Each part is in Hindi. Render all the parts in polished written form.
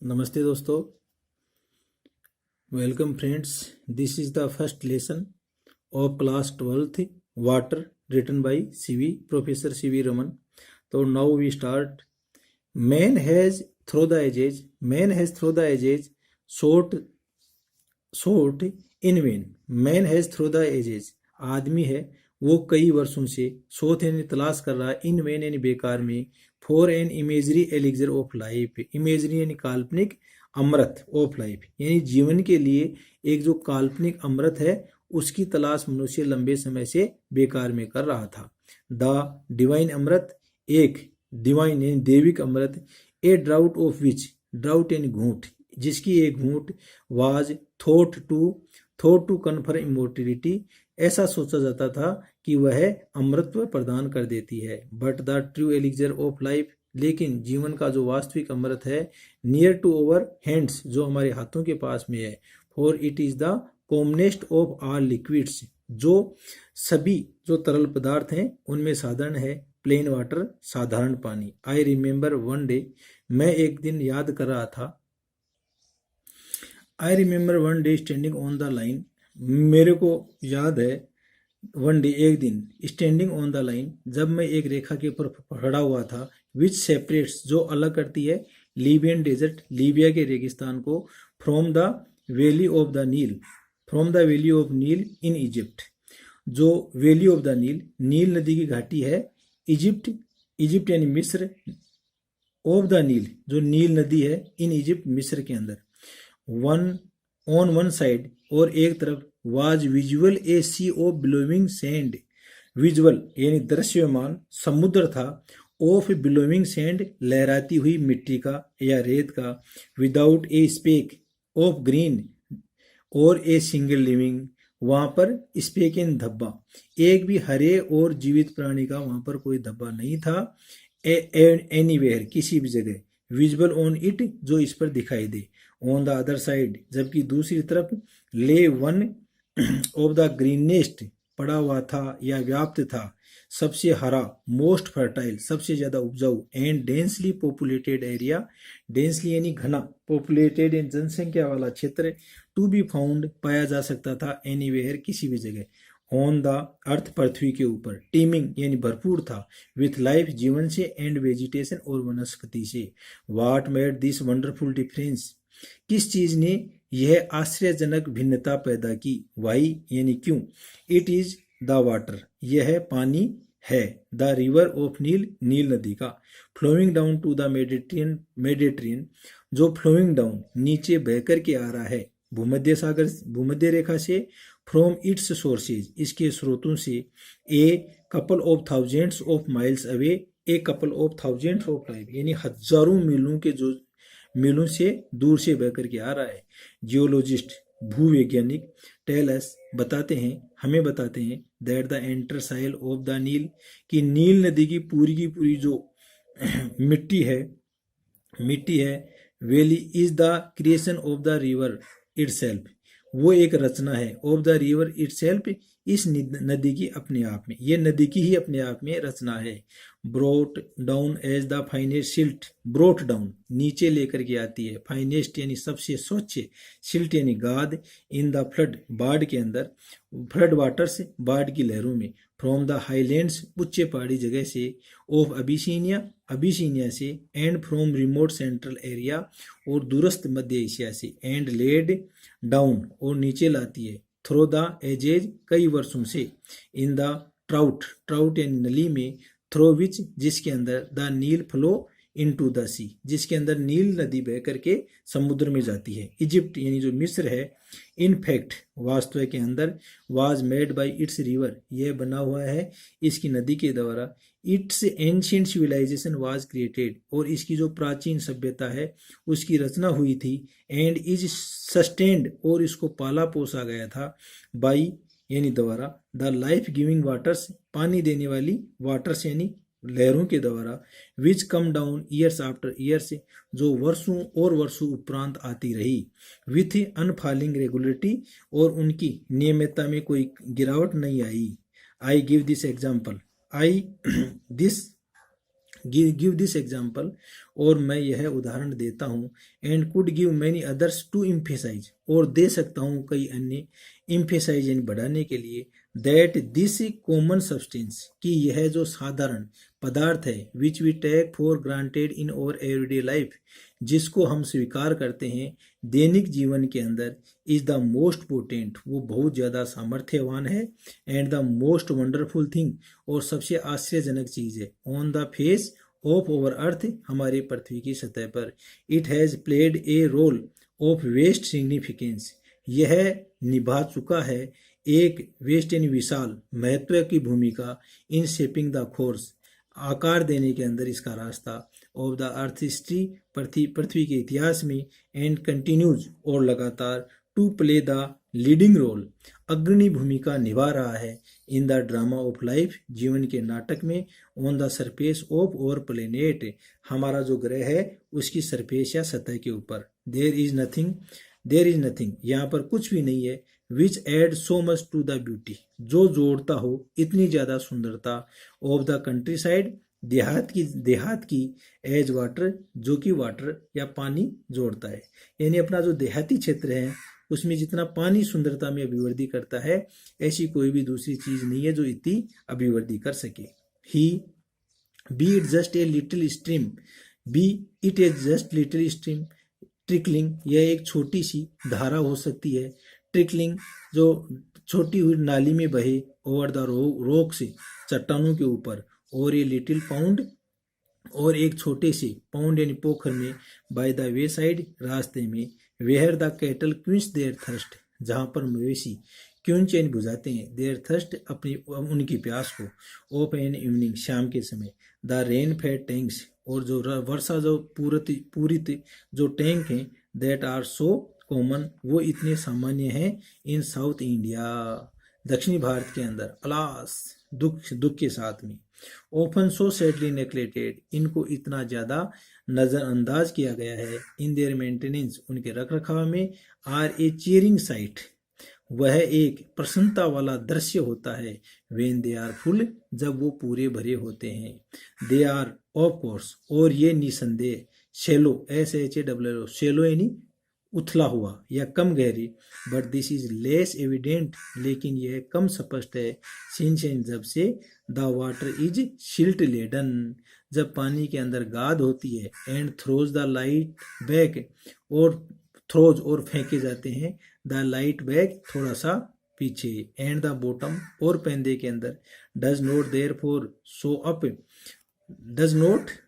नमस्ते दोस्तों, welcome friends. This is the first lesson of class 12th water written by CV Professor CV Raman. So now we start. Man has through the ages sought in vain. Man has through the ages, आदमी है वो कई वर्षों से सोथ यानी तलाश कर रहा है, इन वेन यानी बेकार में, for an imagery elixir of life, imagery यानी काल्पनिक अमृत, ऑफ लाइफ यानी जीवन के लिए एक जो काल्पनिक अमृत है उसकी तलाश मनुष्य लंबे समय से बेकार में कर रहा था। द डिवाइन अमृत, एक डिवाइन यानी देविक अमृत, a draught of which, draught यानी घूंट, जिसकी एक घूंट was thought to confer immortality, ऐसा सोचा जाता था कि वह अमृतत्व प्रदान कर देती है। But the true elixir of life, लेकिन जीवन का जो वास्तविक अमृत है, नियर टू अवर हैंड्स, जो हमारे हाथों के पास में है, for it is the commonest of all liquids, जो सभी जो तरल पदार्थ हैं उनमें साधारण है, प्लेन वाटर, साधारण पानी। आई रिमेंबर वन डे, मैं एक दिन याद कर रहा था, I remember one day standing on the line, मेरे को याद है वन डे एक दिन, स्टैंडिंग ऑन द लाइन, जब मैं एक रेखा के ऊपर खड़ा हुआ था, विच सेपरेट्स, जो अलग करती है, लीबियन डेजर्ट, लीबिया के रेगिस्तान को, from the valley of the Nile, from the valley of Nile in Egypt, जो वैली ऑफ द नील, नील नदी की घाटी है, इजिप्ट, इजिप्ट यानी मिस्र, ऑफ द नील, जो नील नदी है, इन इजिप्ट, मिस्र के अंदर, वन ऑन वन साइड, और एक तरफ, was visual a sea of billowing sand, visual यानी दृश्यमान समुद्र था, ऑफ बिलोविंग सैंड, लहराती हुई मिट्टी का या रेत का, without a speck of green और ए सिंगल लिविंग, वहां पर स्पेक इन धब्बा, एक भी हरे और जीवित प्राणी का वहां पर कोई धब्बा नहीं था, एनीवेयर, किसी भी जगह, विजिबल ऑन इट, जो इस पर दिखाई दे, ऑन द अदर साइड, जबकि दूसरी तरफ, ले वन ऑफ द ग्रीनेस्ट, पड़ा हुआ था या व्याप्त था, सबसे हरा, मोस्ट फर्टाइल, सबसे ज्यादा उपजाऊ, and densely populated area, densely यानी घना, पॉपुलेटेड यानी जनसंख्या वाला क्षेत्र, टू बी फाउंड, पाया जा सकता था, एनीवेयर, किसी भी जगह, ऑन द अर्थ, पृथ्वी के ऊपर, टीमिंग यानी भरपूर था, विथ लाइफ, जीवन से, एंड वेजिटेशन और वनस्पति से। What made this wonderful difference, किस चीज ने यह आश्चर्यजनक भिन्नता पैदा की, वाई यानी क्यों, इट इज द वाटर, यह पानी है, द रिवर ऑफ नील, नील नदी का, flowing down to the Mediterranean, जो फ्लोइंग डाउन, नीचे बहकर के आ रहा है, भूमध्य सागर, भूमध्य रेखा से, फ्रॉम इट्स सोर्सेज, इसके स्रोतों से, a couple of thousands of miles away, a couple of thousands of life यानी हजारों मीलों के, जो मीलों से दूर से बहकर के आ रहा है। जियोलॉजिस्ट, भूवैज्ञानिक, टेल अस, बताते हैं, हमें बताते हैं, that the entire soil of the Nile, कि नील नदी की पूरी जो मिट्टी है, valley is the creation of the river itself, वो एक रचना है, ऑफ द रिवर इटसेल्फ, इस नदी की अपने आप में, ये नदी की ही अपने आप में रचना है। Brought down as the finest silt, brought down नीचे लेकर के आती है, फाइनेस्ट यानी सबसे स्वच्छ, सिल्ट यानी गाद, इन द फ्लड, बाढ़ के अंदर, फ्लड वाटर्स, बाढ़ की लहरों में, फ्रॉम द हाईलैंड्स, उच्च पहाड़ी जगह से, ऑफ अबिसीनिया, अबिसीनिया से, and from remote central area, और दूरस्थ मध्य एशिया से, एंड लेड डाउन, और नीचे लाती है, थ्रो द एजेज, कई वर्षों से, इन द ट्राउट, ट्राउट यानी नली में, थ्रो विच, जिसके अंदर, the Nile flow into the sea, जिसके अंदर नील नदी बह करके समुद्र में जाती है। इजिप्ट यानी जो मिस्र है, इन फैक्ट, वास्तव के अंदर, was made by its river, यह बना हुआ है इसकी नदी के द्वारा, its ancient civilization was created, और इसकी जो प्राचीन सभ्यता है उसकी रचना हुई थी, एंड इज सस्टेन्ड, और इसको पाला पोसा गया था, बाई यानी द्वारा, द लाइफ गिविंग वाटर्स, पानी देने वाली वाटर्स यानी लहरों के द्वारा, which come down years after years, जो वर्षों और वर्षों उपरांत आती रही, विथ अनफॉलिंग रेगुलरिटी, और उनकी नियमितता में कोई गिरावट नहीं आई। I give this example, I this give this example, और मैं यह उदाहरण देता हूँ, and could give many others to emphasise, और दे सकता हूँ कई अन्य इम्फेसाइज यानी बढ़ाने के लिए, दैट दिस कॉमन सब्सटेंस, कि यह जो साधारण पदार्थ है, which we take for granted in our everyday life, जिसको हम स्वीकार करते हैं दैनिक जीवन के अंदर, इज द मोस्ट पोटेंट, वो बहुत ज़्यादा सामर्थ्यवान है, and the most wonderful thing, और सबसे आश्चर्यजनक चीज़ है, on the face of our earth, हमारी पृथ्वी की सतह पर, it has played a role of vast significance, यह निभा चुका है एक वेस्ट यानी विशाल महत्व की भूमिका, इन शेपिंग द कोर्स, आकार देने के अंदर इसका रास्ता, ऑफ द अर्थ हिस्ट्री, पृथ्वी के इतिहास में, एंड कंटिन्यूज, और लगातार, to play the leading role, अग्रणी भूमिका निभा रहा है, in the drama of life, जीवन के नाटक में, on the surface of our planet, हमारा जो ग्रह है उसकी सरफेस या सतह के ऊपर, देयर इज नथिंग, यहाँ पर कुछ भी नहीं है, which add so much to the beauty, जो जोड़ता हो इतनी ज़्यादा सुंदरता, ऑफ द कंट्री साइड, देहात की एज वाटर, जो कि वाटर या पानी जोड़ता है, यानी अपना जो देहाती क्षेत्र है उसमें जितना पानी सुंदरता में अभिवृद्धि करता है, ऐसी कोई भी दूसरी चीज नहीं है जो इतनी अभिवृद्धि कर सके। ही be it just a little stream, trickling, यह एक छोटी सी धारा हो सकती है, ट्रिकलिंग जो छोटी हुई नाली में बहे, ओवर द रॉक से, चट्टानों के ऊपर, और ये लिटिल पाउंड, और एक छोटे से पाउंड यानी पोखर में, बाय द वे साइड, रास्ते में, where the cattle quench their thirst, जहाँ पर मवेशी क्विंच यानी बुझाते हैं, देयर थर्स्ट अपनी उनकी प्यास को, ऑफ एन इवनिंग, शाम के समय, द रेन फेड टैंक्स, और जो वर्षा जो पूरित जो टैंक हैं, दैट आर सो कॉमन, वो इतने सामान्य हैं, इन साउथ इंडिया, दक्षिणी भारत के अंदर, अलास, दुख के साथ में, ओपन सो सैडली नेग्लेक्टेड, इनको इतना ज़्यादा नज़रअंदाज किया गया है, इन देयर मेंटेनेंस, उनके रख रखाव में, आर ए चीयरिंग साइट, वह एक प्रसन्नता वाला दृश्य होता है, वेन दे आर फुल, जब वो पूरे भरे होते हैं, दे आर ऑफ कोर्स, और ये निसंदेह, शेलो, SHALO, शेलो यानी उथला हुआ या कम गहरी, but this is less evident, लेकिन यह कम स्पष्ट है, सिंस, जब से, द वाटर इज शिल्ट लेडन, जब पानी के अंदर गाद होती है, and throws the light back, और फेंके जाते हैं, द लाइट बैक, थोड़ा सा पीछे, एंड द बॉटम, और पेंदे के अंदर, डज नॉट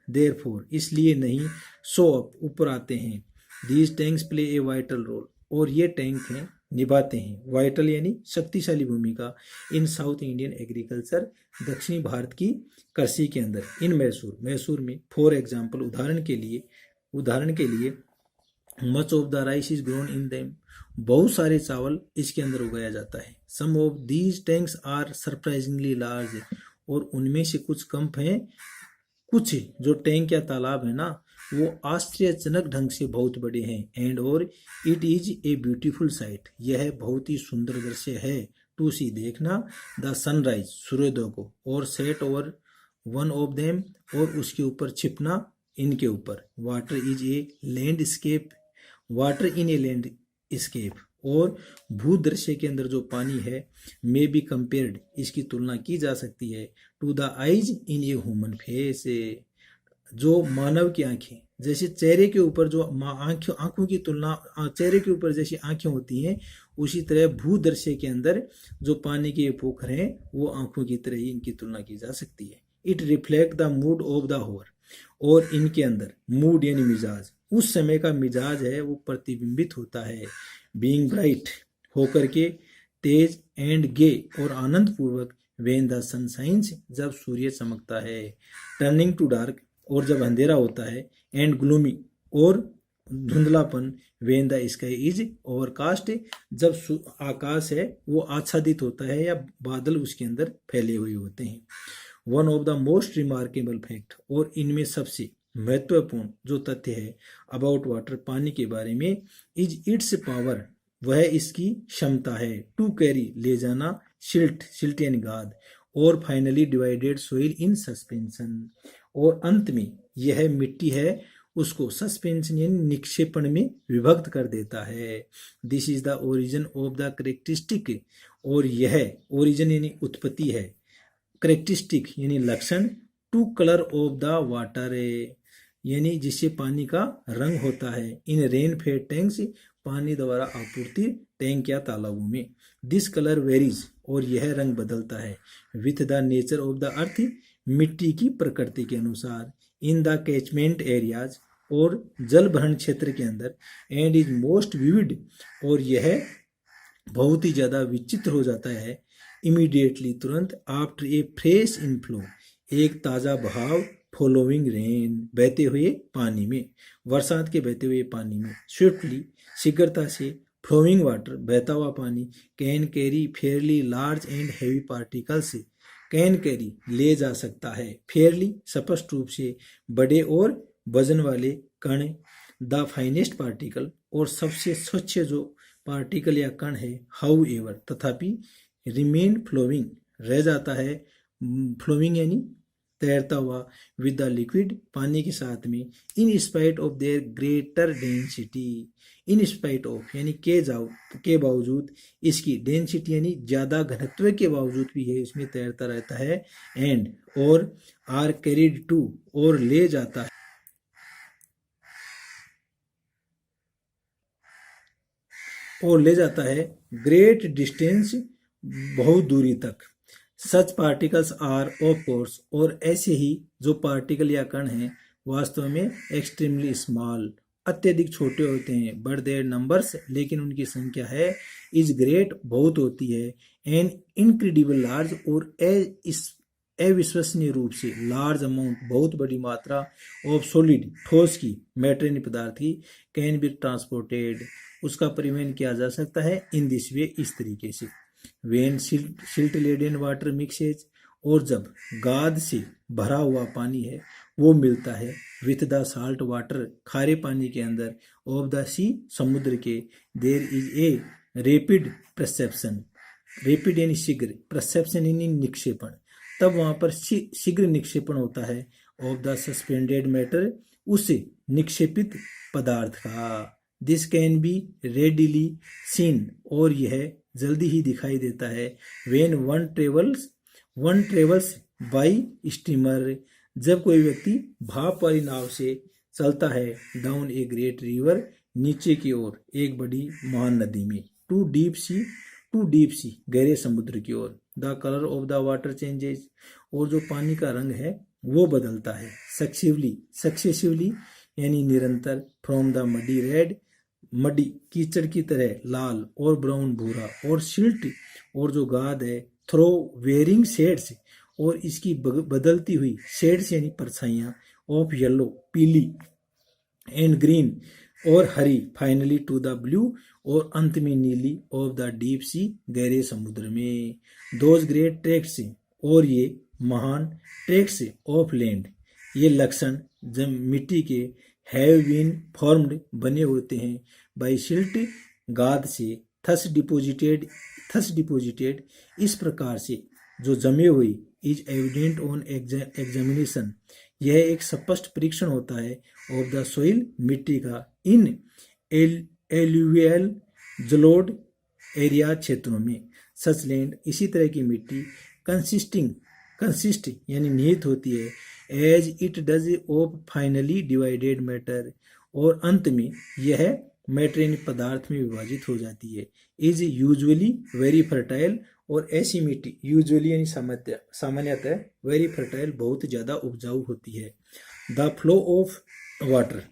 देयर फोर, इसलिए नहीं, सो अप, ऊपर आते हैं, these tanks play a vital role, और ये टैंक हैं निभाते हैं, वाइटल यानी शक्तिशाली भूमिका, इन साउथ इंडियन एग्रीकल्चर, दक्षिणी भारत की कृषि के अंदर, इन मैसूर में, फॉर एग्जाम्पल, उदाहरण के लिए, much of the rice is grown in them, बहुत सारे चावल इसके अंदर उगाया जाता है, some of these tanks are surprisingly large, और उनमें से कुछ कम हैं, कुछ जो टैंक या तालाब है ना, वो आश्चर्यजनक ढंग से बहुत बड़े हैं, एंड और it is a beautiful sight, यह बहुत ही सुंदर दृश्य है, टू सी, देखना, द सनराइज, सूर्योदय को, और set over one of them, और उसके ऊपर छिपना, इनके ऊपर, वाटर इन ए लैंडस्केप, और भूदृश्य के अंदर जो पानी है, मे बी कंपेयर्ड, इसकी तुलना की जा सकती है, to the eyes in a human face, जो मानव की आंखें, जैसे चेहरे के ऊपर जो आंखों की तुलना, चेहरे के ऊपर जैसी आंखें होती हैं, उसी तरह भूदृश्य के अंदर जो पानी के पोखर हैं, वो आंखों की तरह ही इनकी तुलना की जा सकती है। It reflect the mood off the होर, और इनके अंदर मूड यानी मिजाज, उस समय का मिजाज है वो प्रतिबिंबित होता है, बीइंग ब्राइट, होकर के तेज, एंड गे, और आनंद पूर्वक, वेन द सन शाइन्स, जब सूर्य चमकता है, टर्निंग टू डार्क, और जब अंधेरा होता है, एंड ग्लूमी, और धुंधलापन, when the sky is overcast, जब आकाश है वो आच्छादित होता है या बादल उसके अंदर फैले हुए होते हैं। One of the most remarkable fact, और इनमें सबसे महत्वपूर्ण जो तथ्य है अबाउट वाटर, पानी के बारे में, इज इट्स पावर, वह इसकी क्षमता है, टू कैरी, ले जाना, शिल्ट यानी गाद, और finally divided soil in suspension, और अंत में यह मिट्टी है उसको सस्पेंशन यानी निक्षेपण में विभक्त कर देता है। This is the origin of the characteristic, और यह ओरिजिन यानी उत्पत्ति है, करेक्टरिस्टिक यानी लक्षण, to colour of the water यानी जिससे पानी का रंग होता है, इन रेन फेड टैंक्स पानी द्वारा आपूर्ति टैंक या तालाबों में। दिस कलर वेरीज, और यह रंग बदलता है, with the nature of the अर्थ मिट्टी की प्रकृति के अनुसार, इन द कैचमेंट एरियाज और जल भरण क्षेत्र के अंदर, एंड इज मोस्ट विविड, और यह बहुत ही ज्यादा विचित्र हो जाता है, इमीडिएटली तुरंत, आफ्टर ए फ्रेश इनफ्लो एक ताजा बहाव, फॉलोइंग रेन बहते हुए पानी में, बरसात के बहते हुए पानी में, स्विफ्टली शीघ्रता से, फ्लोइंग वाटर बहता हुआ पानी, can carry fairly large and heavy particles can carry ले जा सकता है, फेयरली स्पष्ट रूप से बड़े और वजन वाले कण, द फाइनेस्ट पार्टिकल और सबसे स्वच्छ जो पार्टिकल या कण है, हाउ एवर तथापि, रिमेन फ्लोइंग रह जाता है, फ्लोइंग यानी तैरता हुआ, विद द लिक्विड पानी के साथ में, in spite of their greater density, in spite of यानी के बावजूद, इसकी डेंसिटी यानी ज्यादा घनत्व के बावजूद भी है इसमें तैरता रहता है, एंड और आर कैरिड टू और ले जाता है, और ले जाता है ग्रेट डिस्टेंस बहुत दूरी तक। सच पार्टिकल्स आर ऑफ कोर्स, और ऐसे ही जो पार्टिकल या कण हैं वास्तव में एक्सट्रीमली स्मॉल अत्यधिक छोटे होते हैं, बट देयर नंबर्स लेकिन उनकी संख्या है, इज ग्रेट बहुत होती है, एंड इनक्रेडिबल लार्ज और अविश्वसनीय रूप से, लार्ज अमाउंट बहुत बड़ी मात्रा, ऑफ सॉलिड ठोस की, मैटर यानी पदार्थ की, कैन बी ट्रांसपोर्टेड उसका परिवहन किया जा सकता है, इन दिस वे इस तरीके से, when silt laden water mixes और जब गाद से भरा हुआ पानी है वो मिलता है, विथ द साल्ट वाटर खारे पानी के अंदर, ऑफ द सी समुद्र के, there is a rapid perception, rapid यानी शीघ्र, परसेप्शन यानी निक्षेपण, तब वहां पर शीघ्र निक्षेपण होता है, ऑफ द सस्पेंडेड मैटर उस निक्षेपित पदार्थ का, this can be readily seen और यह जल्दी ही दिखाई देता है, when one travels by steamer जब कोई व्यक्ति भाप वाली नाव से चलता है, डाउन ए ग्रेट रिवर नीचे की ओर एक बड़ी महान नदी में, टू डीप सी गहरे समुद्र की ओर, the colour of the water changes और जो पानी का रंग है वो बदलता है, सक्सेसिवली यानी निरंतर, from the muddy red muddy कीचड़ की तरह लाल और ब्राउन भूरा, और सिल्ट और जो गाद है, थ्रो वेरिंग शेड्स और इसकी बदलती हुई शेड्स यानी परछाइयाँ, ऑफ येलो पीली, एंड ग्रीन और हरी, फाइनली टू द ब्लू और अंत में नीली, ऑफ द डीप सी गहरे समुद्र में, दोज ग्रेट ट्रैक्ट्स और ये महान ट्रैक्ट्स ऑफ लैंड, ये लक्षण जब मिट्टी के हैव बीन फॉर्म्ड बने होते हैं, बाई सिल्ट गाद से, थस डिपोजिटेड इस प्रकार से जो जमे हुई, इज एविडेंट ऑन एग्जामिनेशन यह एक स्पष्ट परीक्षण होता है, ऑफ द सोइल मिट्टी का, इन एल्यूवियल जलोड एरिया क्षेत्रों में, सच लैंड इसी तरह की मिट्टी, कंसिस्ट यानी निहित होती है, as it does of finely divided matter और अंत में यह मैटर यानी पदार्थ में विभाजित हो जाती है, इज यूजुअली वेरी फर्टाइल और ऐसी मिट्टी यूजुअली यानी सामान्यतः वेरी फर्टाइल बहुत ज़्यादा उपजाऊ होती है। द फ्लो ऑफ वाटर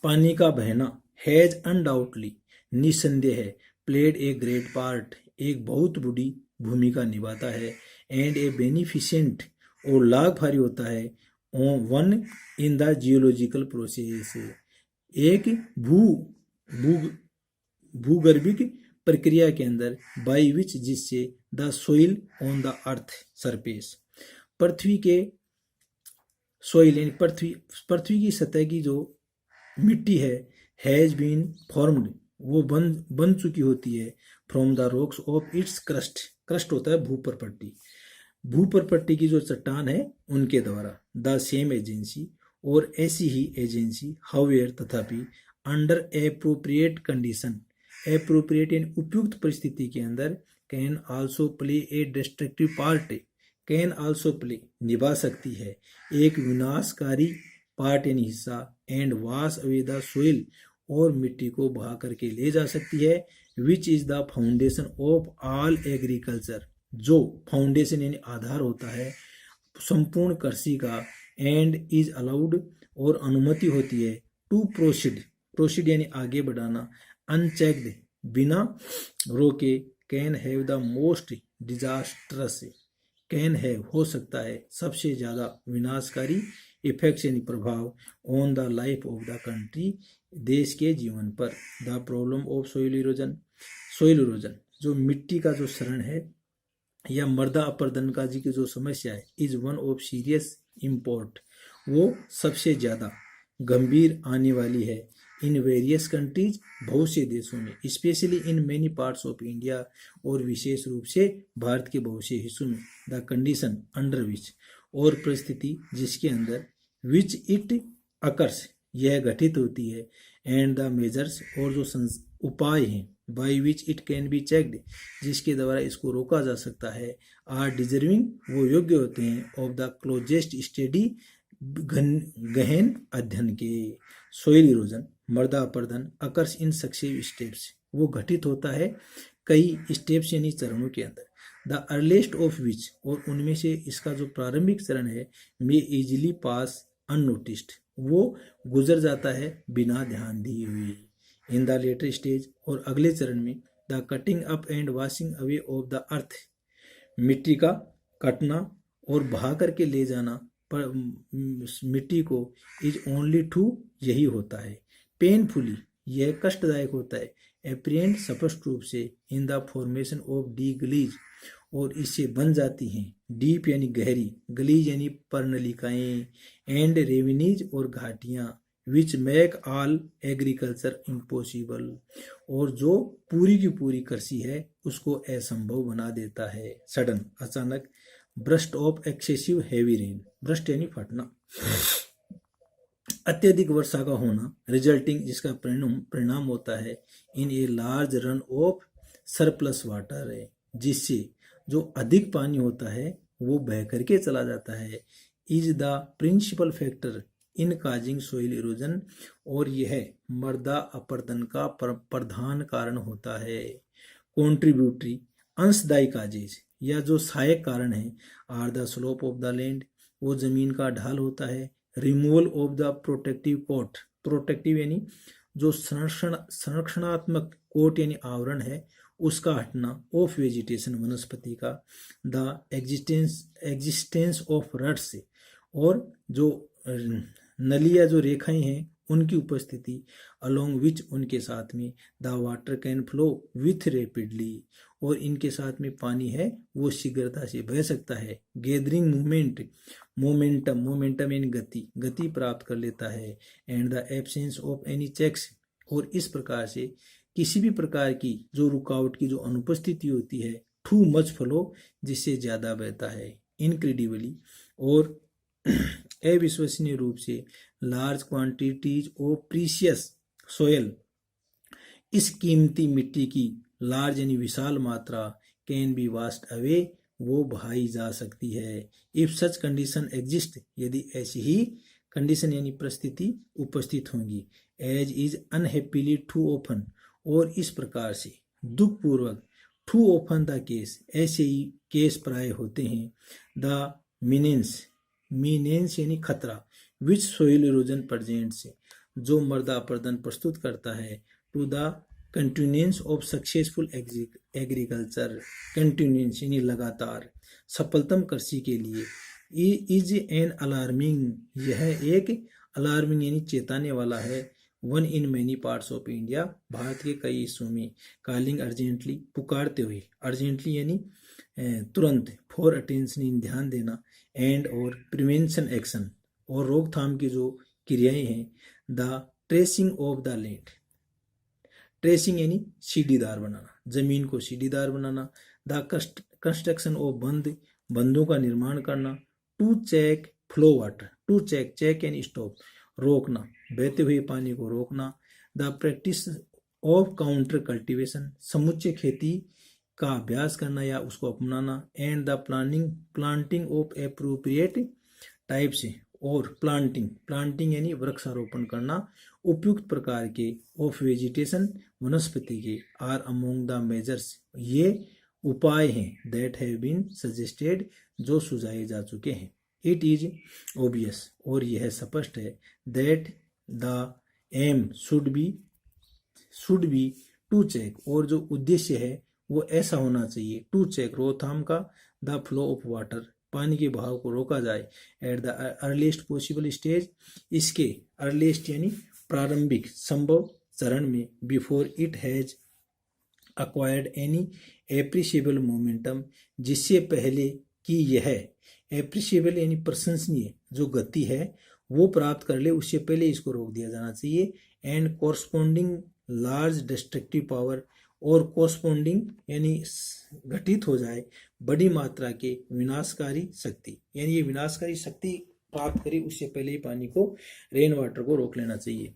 पानी का बहना, हैज अनडाउटली निसंदेह है, प्लेड ए ग्रेट पार्ट एक बहुत बड़ी भूमिका निभाता है, एंड ए बेनिफिशिएंट और लाभकारी होता है, one in the geological process एक भूगर्भिक प्रक्रिया के अंदर, बाई विच जिससे, the soil on the earth surface पृथ्वी के सोइल यानी पृथ्वी की सतह की जो मिट्टी है, हैज बीन फॉर्म्ड वो बन चुकी होती है, from the rocks of its crust होता है भूपर पट्टी, भूप्रपट्टी की जो चट्टान है उनके द्वारा। द सेम एजेंसी, और ऐसी ही एजेंसी, हाउएवर तथापि, अंडर एप्रोप्रिएट कंडीशन, एप्रोप्रिएट यानी उपयुक्त परिस्थिति के अंदर, can also play A destructive part, can also play निभा सकती है, एक विनाशकारी पार्ट यानी हिस्सा, and wash away the soil और मिट्टी को बहा करके ले जा सकती है, which is the foundation of all agriculture, जो फाउंडेशन यानी आधार होता है संपूर्ण कृषि का, एंड इज अलाउड और अनुमति होती है, टू प्रोसीड, प्रोसीड यानी आगे बढ़ाना, अनचेक्ड बिना रोके, can have the most disastrous, can have हो सकता है सबसे ज़्यादा विनाशकारी, इफेक्ट्स यानी प्रभाव, on the life of the country देश के जीवन पर, the problem of soil erosion, soil erosion जो मिट्टी का जो शरण है या मृदा अपरदन का जी की जो समस्या है, is one of serious import, वो सबसे ज़्यादा गंभीर आने वाली है, इन वेरियस कंट्रीज बहुत से देशों में, specially in many parts of India और विशेष रूप से भारत के बहुत से हिस्सों में, द कंडीशन अंडर विच और परिस्थिति जिसके अंदर, विच इट अकर्स यह घटित होती है, एंड द मेजर्स और जो उपाय हैं, by which it can be checked जिसके द्वारा इसको रोका जा सकता है, आर डिजर्विंग वो योग्य होते हैं, ऑफ द क्लोजेस्ट स्टडी गहन अध्ययन के। सोइल इरोजन मृदा अपरदन अकर्स इन सक्सेसिव स्टेप्स वो घटित होता है कई स्टेप्स यानी चरणों के अंदर, द अर्लीस्ट ऑफ विच और उनमें से इसका जो प्रारंभिक चरण है, मे इजिली पास अननोटिस्ड वो गुजर जाता है बिना ध्यान दिए हुए, इन द लेटर स्टेज और अगले चरण में, the cutting up and washing away of the अर्थ मिट्टी का कटना और बहा करके ले जाना पर मिट्टी को, इज ओनली टू यही होता है, पेनफुली यह कष्टदायक होता है, एप्रिएंट स्पष्ट रूप से, in the formation of the gullies और इससे बन जाती हैं, डीप यानी गहरी, गलीज यानी पर्णलिकाएं, एंड रेविनीज और घाटियां, which make all agriculture impossible और जो पूरी की पूरी कृषि है उसको असंभव बना देता है, सडन अचानक, burst of excessive heavy rain, burst यानी फटना, अत्यधिक वर्षा का होना, रिजल्टिंग जिसका परिणाम होता है, in a large run off surplus water है जिससे जो अधिक पानी होता है वो बह करके चला जाता है, is the principal factor in causing soil erosion और यह मृदा अपरदन का प्रधान कारण होता है, कॉन्ट्रीब्यूटरी अंशदायी काजेज या जो सहायक कारण है, are the slope of the land वो जमीन का ढाल होता है, removal of the protective coat, protective यानी जो संरक्षणात्मक कोट यानी आवरण है उसका हटना, ऑफ वेजिटेशन वनस्पति का, द एग्जिस्टेंस ऑफ रट्स और जो नलिया जो रेखाएं हैं उनकी उपस्थिति, अलोंग विच उनके साथ में, the water can flow with rapidly और इनके साथ में पानी है वो शीघ्रता से बह सकता है, गैदरिंग मूवमेंट, मोमेंटम, मोमेंटम यानी गति, गति प्राप्त कर लेता है, and the absence of any checks और इस प्रकार से किसी भी प्रकार की जो रुकावट की जो अनुपस्थिति होती है, टू मच फ्लो जिससे ज्यादा बहता है, इनक्रेडिबली और अविश्वसनीय रूप से, large quantities of precious soil इस कीमती मिट्टी की, लार्ज यानी विशाल मात्रा, कैन बी वास्ट अवे वो बहाई जा सकती है, इफ सच कंडीशन एग्जिस्ट यदि ऐसी ही कंडीशन यानी परिस्थिति उपस्थित होंगी, as is unhappily to open और इस प्रकार से दुखपूर्वक, टू ओपन द केस ऐसे ही केस प्राय होते हैं, द मीनेंस, मीनेंस यानी खतरा, विच सोइल इरोजन प्रेजेंट्स जो मृदा अपरदन प्रस्तुत करता है, to the continuance of successful agriculture, continuance यानी लगातार, सफलतम कृषि के लिए, इज एन अलार्मिंग यह एक अलार्मिंग यानी चेताने वाला है, one in many parts of India भारत के कई हिस्सों में, कॉलिंग अर्जेंटली पुकारते हुए, अर्जेंटली यानी तुरंत, फॉर अटेंशन यानी ध्यान देना, एंड और प्रिवेंशन एक्शन और रोकथाम की जो क्रियाएं हैं, the tracing of the land, tracing यानी सीढ़ीदार बनाना, जमीन को सीढ़ीदार बनाना, द कंस्ट्रक्शन ऑफ बंद बंधों का निर्माण करना, to check flow water, to check and stop, रोकना, बहते हुए पानी को रोकना, the practice of contour cultivation, समुच्चय खेती का अभ्यास करना या उसको अपनाना, and the planting of appropriate type से, और प्लांटिंग यानी वृक्षारोपण करना उपयुक्त प्रकार के ऑफ वेजिटेशन, वनस्पति के, आर अमोंग द मेजर्स, ये उपाय हैं दैट हैव बीन सजेस्टेड, जो सुझाए जा चुके हैं। इट इज ओबियस, और यह स्पष्ट है, that the aim should be to check, और जो उद्देश्य है वो ऐसा होना चाहिए, टू चेक रोकथाम का, द फ्लो ऑफ वाटर, पानी के बहाव को रोका जाए, at the earliest possible stage, इसके अर्लीस्ट यानी प्रारंभिक संभव चरण में, before it has acquired any appreciable momentum, जिससे पहले कि यह एप्रिशिएबल यानी प्रशंसनीय जो गति है वो प्राप्त कर ले, उससे पहले इसको रोक दिया जाना चाहिए, and corresponding large destructive power, और कोरस्पोंडिंग यानी घटित हो जाए बड़ी मात्रा के विनाशकारी शक्ति, यानी ये विनाशकारी शक्ति प्राप्त करे उससे पहले ही पानी को, रेन वाटर को रोक लेना चाहिए।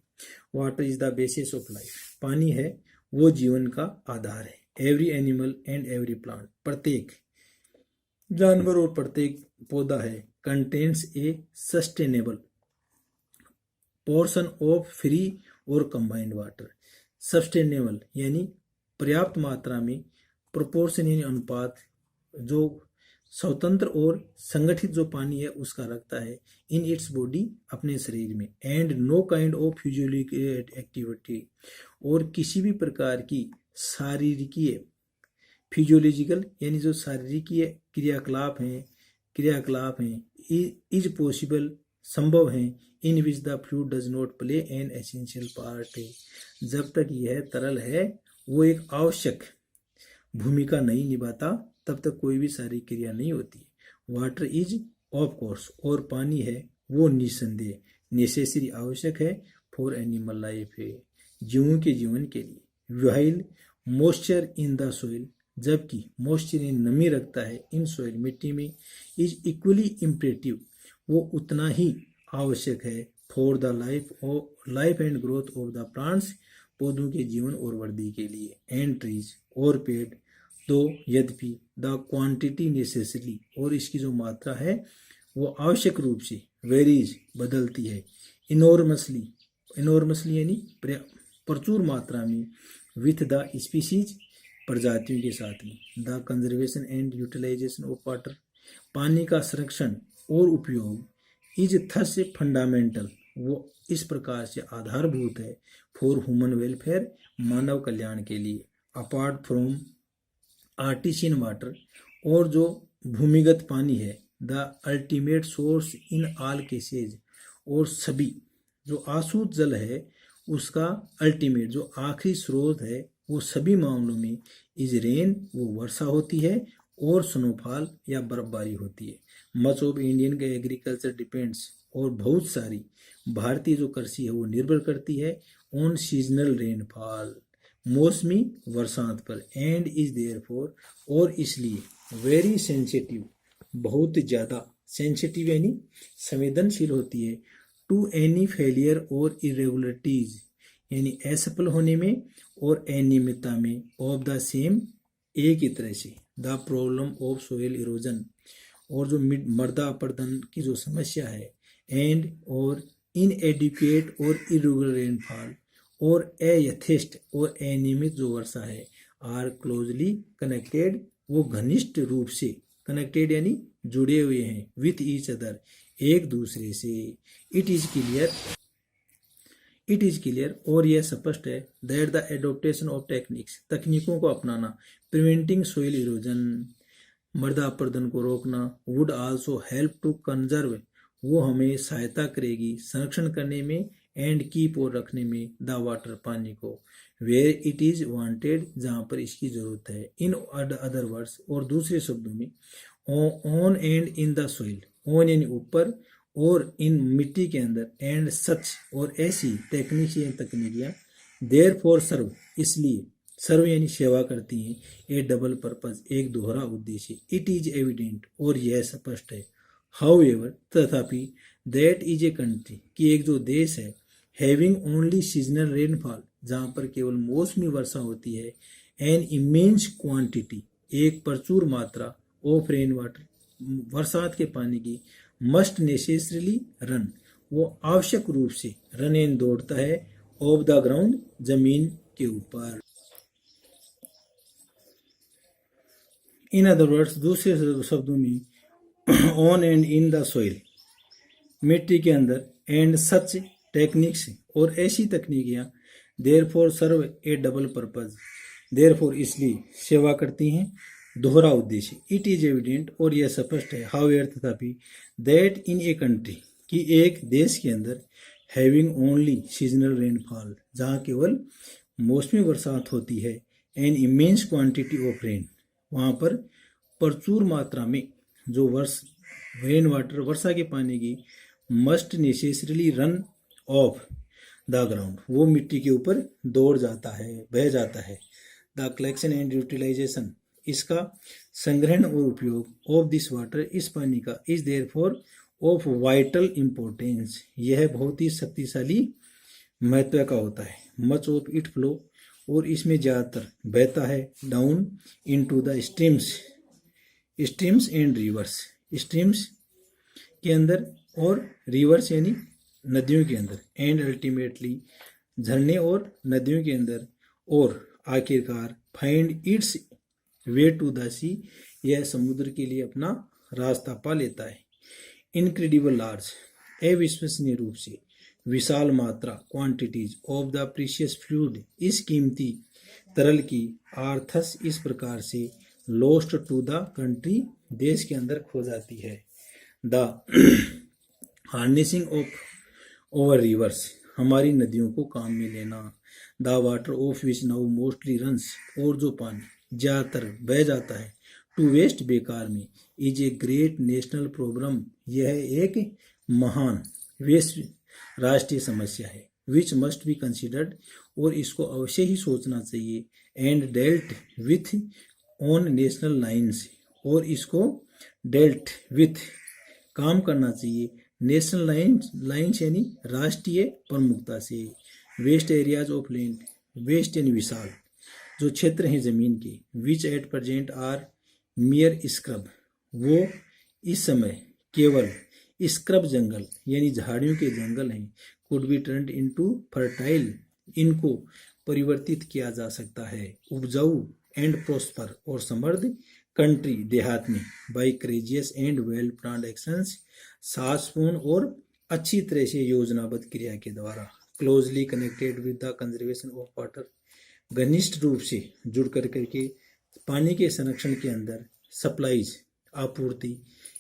Water is the basis of life, पानी है वो जीवन का आधार है। Every animal and every plant, प्रत्येक जानवर और प्रत्येक पौधा है, contains A sustainable portion of free और कंबाइंड वाटर, सस्टेनेबल यानी पर्याप्त मात्रा में, प्रोपोर्शन यानी अनुपात, जो स्वतंत्र और संगठित जो पानी है उसका रखता है, इन इट्स बॉडी अपने शरीर में, and know kind of physiological activity, और किसी भी प्रकार की शारीरिकीय, फिजियोलॉजिकल यानी जो शारीरिकीय क्रियाकलाप हैं इज पॉसिबल संभव हैं, in which the fluid does not play an essential part है, जब तक यह तरल है वो एक आवश्यक भूमिका नहीं निभाता तब तक कोई भी शारीरिक क्रिया नहीं होती। वाटर इज ऑफ कोर्स, और पानी है वो निसंदेह नेसेसरी आवश्यक है, फॉर एनिमल लाइफ है जीवों के जीवन के लिए, while moisture in the soil, जबकि मॉइस्चर नमी रखता है इन सोइल मिट्टी में, इज इक्वली इम्परेटिव वो उतना ही आवश्यक है, for the life and growth of the plants पौधों के जीवन और वृद्धि के लिए, एंड ट्रीज और पेड़, तो यद्यपि द क्वांटिटी नेसेसरी, और इसकी जो मात्रा है वो आवश्यक रूप से वेरीज बदलती है, इनॉर्मसली यानी प्रचुर मात्रा में, विथ द स्पीसीज प्रजातियों के साथ में, the conservation and utilization of water, पानी का संरक्षण और उपयोग, इज थस फंडामेंटल वो इस प्रकार से आधारभूत है, फॉर ह्यूमन वेलफेयर मानव कल्याण के लिए, अपार्ट फ्रॉम आर्टिशियन वाटर, और जो भूमिगत पानी है, the ultimate source in all cases, और सभी जो आसूत जल है उसका अल्टीमेट जो आखिरी स्रोत है वो सभी मामलों में, इज रेन वो वर्षा होती है, और स्नोफॉल या बर्फबारी होती है। मच ऑफ इंडियन का एग्रीकल्चर डिपेंड्स, और बहुत सारी भारतीय जो कृषि है वो निर्भर करती है, ऑन सीजनल रेनफॉल मौसमी वर्षांत पर, एंड इज देयरफॉर और इसलिए वेरी सेंसिटिव बहुत ज़्यादा सेंसिटिव यानी संवेदनशील होती है, टू एनी फेलियर और इरेगुलरिटीज यानी असफल होने में और अनियमितता में, ऑफ द सेम एक ही तरह से, the problem of soil erosion और जो मृदा अपरदन की जो समस्या है, एंड और इनएडिक्वेट और इरेगुलर रेनफॉल और अयथेष्ट और अनियमित जो वर्षा है, आर क्लोजली कनेक्टेड वो घनिष्ठ रूप से कनेक्टेड यानी जुड़े हुए हैं, विथ ईच अदर एक दूसरे से। इट इज क्लियर और यह स्पष्ट है, that the adoption of techniques तकनीकों को अपनाना, प्रिवेंटिंग सोइल इरोजन मृदा अपरदन को रोकना, would also help to conserve वो हमें सहायता करेगी संरक्षण करने में, एंड कीप और रखने में, द वाटर पानी को, वेयर इट इज वांटेड जहाँ पर इसकी जरूरत है, इन अदर वर्ड्स और दूसरे शब्दों में, on and in the soil, on यानी ऊपर और इन मिट्टी के अंदर, एंड सच और ऐसी तकनीकियाँ देयर फॉर सर्व इसलिए सर्व यानी सेवा करती हैं, ए डबल पर्पज एक दोहरा उद्देश्य, इट इज एविडेंट और यह स्पष्ट है, हाउ एवर तथापि, दैट इज ए कंट्री कि एक जो देश है, हैविंग ओनली सीजनल रेनफॉल जहाँ पर केवल मौसमी वर्षा होती है, एन इमेंस क्वांटिटी एक प्रचुर मात्रा ऑफ रेन वाटर बरसात के पानी की, मस्ट नेसेसरीली रन वो आवश्यक रूप से रन एंड दौड़ता है, ऑफ द ग्राउंड जमीन के ऊपर। इन अदर वर्ड्स दूसरे शब्दों में on and in the soil मिट्टी के अंदर, एंड सच टेक्निक्स और ऐसी तकनीकियां, therefore serve a double purpose therefore इसलिए सेवा करती हैं दोहरा उद्देश्य, इट इज एविडेंट और यह स्पष्ट है, हाउ एयर तथापि, दैट इन ए कंट्री कि एक देश के अंदर, हैविंग ओनली सीजनल रेनफॉल जहाँ केवल मौसमी बरसात होती है, an immense quantity of rain वहाँ पर प्रचुर मात्रा में जो रेन वाटर वर्षा के पानी की, must necessarily run of the ground वो मिट्टी के ऊपर दौड़ जाता है, बह जाता है, द कलेक्शन एंड यूटिलाइजेशन इसका संग्रहण और उपयोग, ऑफ दिस वाटर इस पानी का, is therefore of vital importance यह बहुत ही शक्तिशाली महत्व का होता है, मच ऑफ इट फ्लो और इसमें ज़्यादातर बहता है, down into the streams and reverse streams के अंदर और रिवर्स यानी नदियों के अंदर, एंड अल्टीमेटली झरने और नदियों के अंदर, और आखिरकार find its way to the sea यह समुद्र के लिए अपना रास्ता पा लेता है, इनक्रेडिबल लार्ज अविश्वसनीय रूप से विशाल मात्रा, quantities of the precious fluid इस कीमती तरल की, आर्थस इस प्रकार से लोस्ट टू द कंट्री देश के अंदर खो जाती है, the harnessing of over reverse हमारी नदियों को काम में लेना, the water of which now mostly runs और जो पानी ज़्यादातर बह जाता है, टू वेस्ट बेकार में, is a great national problem यह एक महान वैश्विक राष्ट्रीय समस्या है, विच मस्ट बी कंसिडर्ड और इसको अवश्य ही सोचना चाहिए, and dealt with on national lines और इसको डेल्ट विथ काम करना चाहिए, नेशनल लाइन्स यानी राष्ट्रीय प्रमुखता से, waste areas of land waste यानी विशाल जो क्षेत्र हैं ज़मीन के, which at present are mere scrub वो इस समय केवल स्क्रब जंगल यानी झाड़ियों के जंगल हैं, could be turned into fertile इनको परिवर्तित किया जा सकता है, उपजाऊ एंड प्रोस्पर और समृद्ध कंट्री देहात में, by courageous and well planned actions साहसपूर्ण और अच्छी तरह से योजनाबद्ध क्रिया के द्वारा, closely connected with the conservation of water घनिष्ठ रूप से जुड़ कर करके पानी के संरक्षण के अंदर, सप्लाईज आपूर्ति,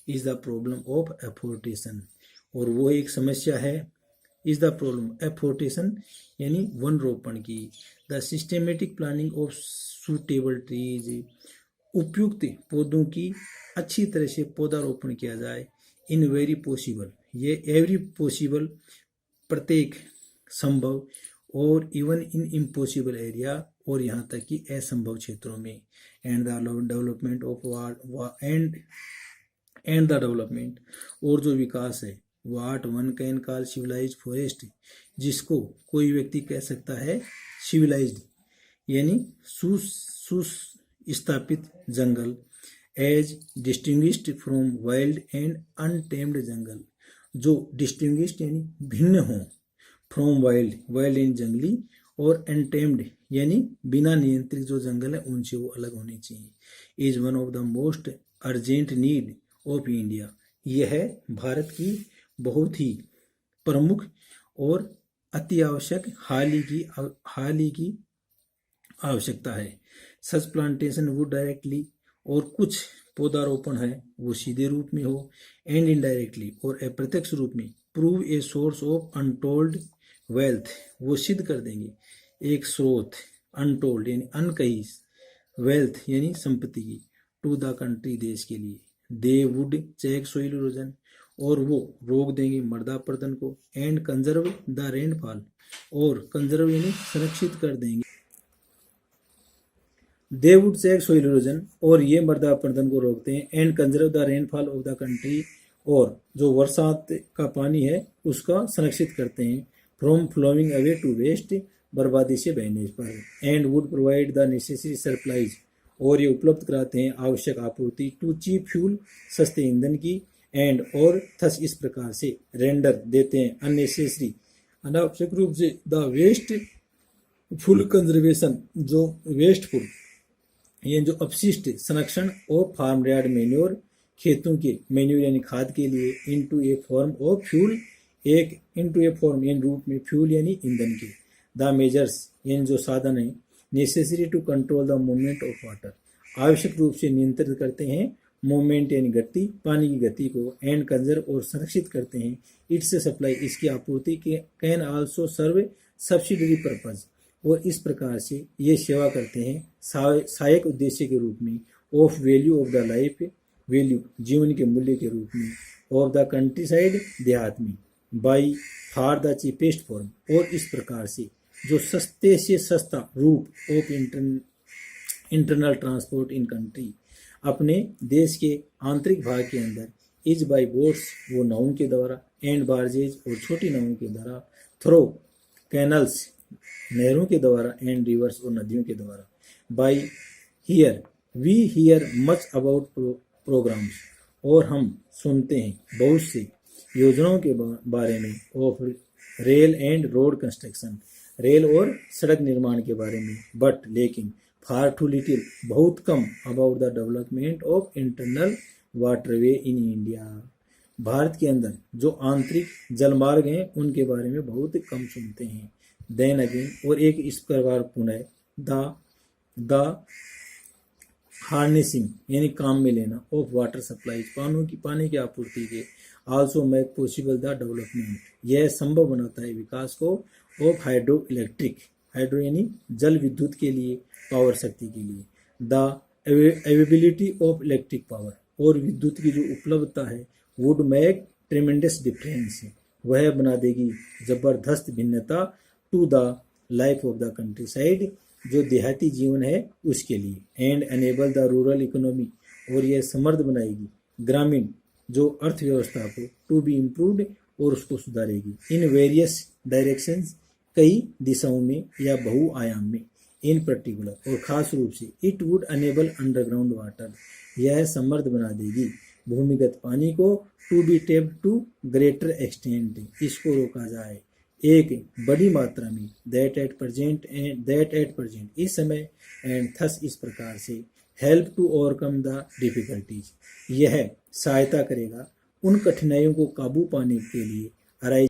इज द प्रॉब्लम ऑफ एफोर्टेशन और वो एक समस्या है, इज द प्रॉब्लम एफोर्टेशन यानी वन रोपण की, the systematic planning of suitable trees उपयुक्त पौधों की अच्छी तरह से पौधारोपण किया जाए, इन वेरी पॉसिबल ये एवरी पॉसिबल प्रत्येक संभव और इवन इन इम्पॉसिबल एरिया और यहाँ तक कि असंभव क्षेत्रों में, and the development of and the development और जो विकास है, what one can call civilised forest जिसको कोई व्यक्ति कह सकता है सिविलाइज्ड यानी सुस्थापित जंगल, as distinguished from wild and untamed jungle जो डिस्टिंग्विश्ड यानी भिन्न हों, फ्रॉम वाइल्ड यानी जंगली और अनटेम्ड यानी बिना नियंत्रित जो जंगल है उनसे वो अलग होने चाहिए, is one of the most urgent need of India यह है भारत की बहुत ही प्रमुख और अति आवश्यक हाल ही की आवश्यकता है, सच प्लांटेशन वुड डायरेक्टली और कुछ पौधारोपण है वो सीधे रूप में हो, एंड इनडायरेक्टली और अप्रत्यक्ष रूप में, prove a source of untold wealth वो सिद्ध कर देंगे एक स्रोत, अनटोल्ड यानी अनकही, वेल्थ यानी संपत्ति की, टू द कंट्री देश के लिए, they would check soil erosion और वो रोक देंगे मृदा अपरदन को, एंड कंजर्व द रेनफॉल और कंजर्व यानी संरक्षित कर देंगे they would check soil erosion, और ये मृदा अपरदन को रोकते हैं, and conserve the rainfall of the country, और जो बरसात का पानी है उसका संरक्षित करते हैं, from flowing away to waste, बर्बादी से बहने पर, and would provide the necessary supplies, और ये उपलब्ध कराते हैं आवश्यक आपूर्ति, टू चीप फ्यूल, सस्ते ईंधन की, एंड और थस इस प्रकार से रेंडर देते हैं अननेसेसरी अनावश्यक रूप से द वेस्ट फुल कंजर्वेशन, जो वेस्टफुल ये जो अपशिष्ट संरक्षण और फार्म यार्ड मेन्योर, खेतों के मेन्योर यानी खाद के लिए, into A form of fuel, एक इनटू ए फॉर्म यानी रूप में, फ्यूल यानी ईंधन के, द मेजर्स यानी जो साधन है, necessary to control the movement of water, आवश्यक रूप से नियंत्रित करते हैं मूवमेंट यानी गति, पानी की गति को, एंड कंजर्व और संरक्षित करते हैं इट्स सप्लाई, इसकी आपूर्ति के, can also serve subsidiary purpose, और इस प्रकार से ये सेवा करते हैं सहायक उद्देश्य के रूप में, of value of the life, value जीवन के मूल्य के रूप में, ऑफ द कंट्री साइड देहात में, by far the cheapest form, और इस प्रकार से जो सस्ते से सस्ता रूप of internal transport in country, अपने देश के आंतरिक भाग के अंदर, इज बाई बोट्स वो नावों के द्वारा, एंड बार्जेज और छोटी नावों के द्वारा, थ्रो कैनल्स नहरों के द्वारा, एंड रिवर्स और नदियों के द्वारा, by here we hear much about programs, और हम सुनते हैं बहुत से योजनाओं के बारे में, of rail and road construction, rail और सड़क निर्माण के बारे में, बट लेकिन फार टू लिटिल बहुत कम, about the development of internal waterway in India, भारत के अंदर जो आंतरिक जलमार्ग हैं उनके बारे में बहुत कम सुनते हैं। देन अगेन, और एक इस प्रकार पुनः, द हार्नेसिंग यानी काम में लेना, ऑफ वाटर सप्लाई पानी की आपूर्ति के, also make possible the development, यह संभव बनाता है विकास को, ऑफ हाइड्रो इलेक्ट्रिक, हाइड्रो यानी जल विद्युत के लिए, पावर शक्ति के लिए, the availability of electric power, और विद्युत की जो उपलब्धता है, वुड मेक ट्रेमेंडस डिफरेंस, वह बना देगी जबरदस्त भिन्नता, to the life of the countryside, जो देहाती जीवन है उसके लिए, and enable the rural economy, और यह समर्थ बनाएगी ग्रामीण जो अर्थव्यवस्था को, टू बी इम्प्रूव्ड, और उसको सुधारेगी, इन वेरियस डायरेक्शंस, कई दिशाओं में या बहुआयाम में, इन पर्टिकुलर और खास रूप से, it would enable underground water, यह समर्थ बना देगी भूमिगत पानी को, to be tapped to greater extent, इसको रोका जाए एक बड़ी मात्रा में, दैट एट प्रेजेंट इस समय, एंड थस इस प्रकार से, help to overcome the difficulties, यह सहायता करेगा उन कठिनाइयों को काबू पाने के लिए, अराइज